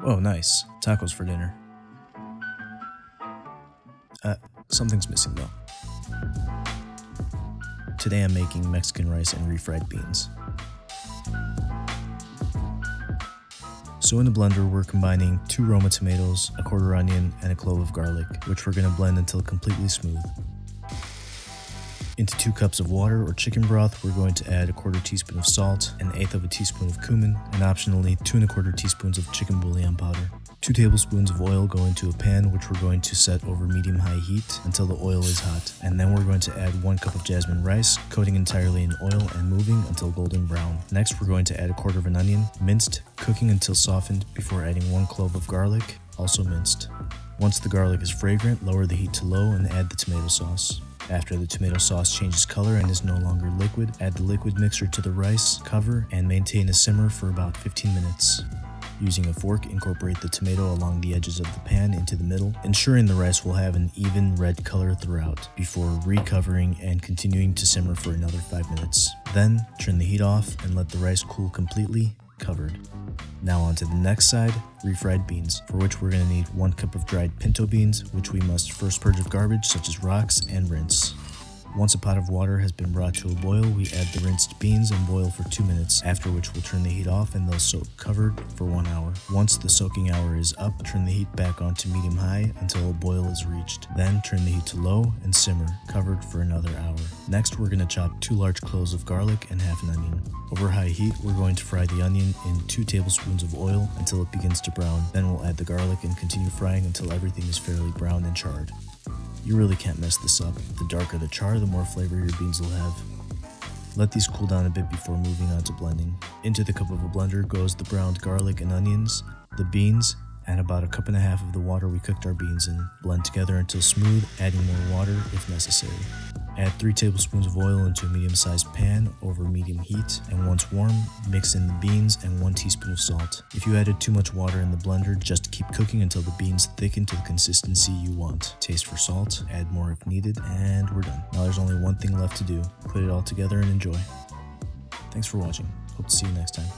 Oh, nice. Tacos for dinner. Something's missing though. Today I'm making Mexican rice and refried beans. So in the blender, we're combining 2 Roma tomatoes, a quarter onion, and a clove of garlic, which we're going to blend until completely smooth. Into 2 cups of water or chicken broth, we're going to add a quarter teaspoon of salt, an eighth of a teaspoon of cumin, and optionally 2 1/4 teaspoons of chicken bouillon powder. 2 tablespoons of oil go into a pan, which we're going to set over medium-high heat until the oil is hot. And then we're going to add 1 cup of jasmine rice, coating entirely in oil and moving until golden brown. Next, we're going to add a quarter of an onion, minced, cooking until softened before adding 1 clove of garlic, also minced. Once the garlic is fragrant, lower the heat to low and add the tomato sauce. After the tomato sauce changes color and is no longer liquid, add the liquid mixture to the rice, cover, and maintain a simmer for about 15 minutes. Using a fork, incorporate the tomato along the edges of the pan into the middle, ensuring the rice will have an even red color throughout, before recovering and continuing to simmer for another 5 minutes. Then, turn the heat off and let the rice cool completely, covered. Now on to the next side, refried beans, for which we're going to need 1 cup of dried pinto beans, which we must first purge of garbage such as rocks and rinse. Once a pot of water has been brought to a boil, we add the rinsed beans and boil for 2 minutes, after which we'll turn the heat off and they'll soak covered for 1 hour. Once the soaking hour is up, turn the heat back on to medium-high until a boil is reached. Then turn the heat to low and simmer, covered for another hour. Next, we're going to chop 2 large cloves of garlic and half an onion. Over high heat, we're going to fry the onion in 2 tablespoons of oil until it begins to brown. Then we'll add the garlic and continue frying until everything is fairly brown and charred. You really can't mess this up. The darker the char, the more flavor your beans will have. Let these cool down a bit before moving on to blending. Into the cup of a blender goes the browned garlic and onions, the beans, and about 1.5 cups of the water we cooked our beans in. Blend together until smooth, adding more water if necessary. Add 3 tablespoons of oil into a medium-sized pan over medium heat, and once warm, mix in the beans and 1 teaspoon of salt. If you added too much water in the blender, just keep cooking until the beans thicken to the consistency you want. Taste for salt, add more if needed, and we're done. Now there's only one thing left to do. Put it all together and enjoy. Thanks for watching. Hope to see you next time.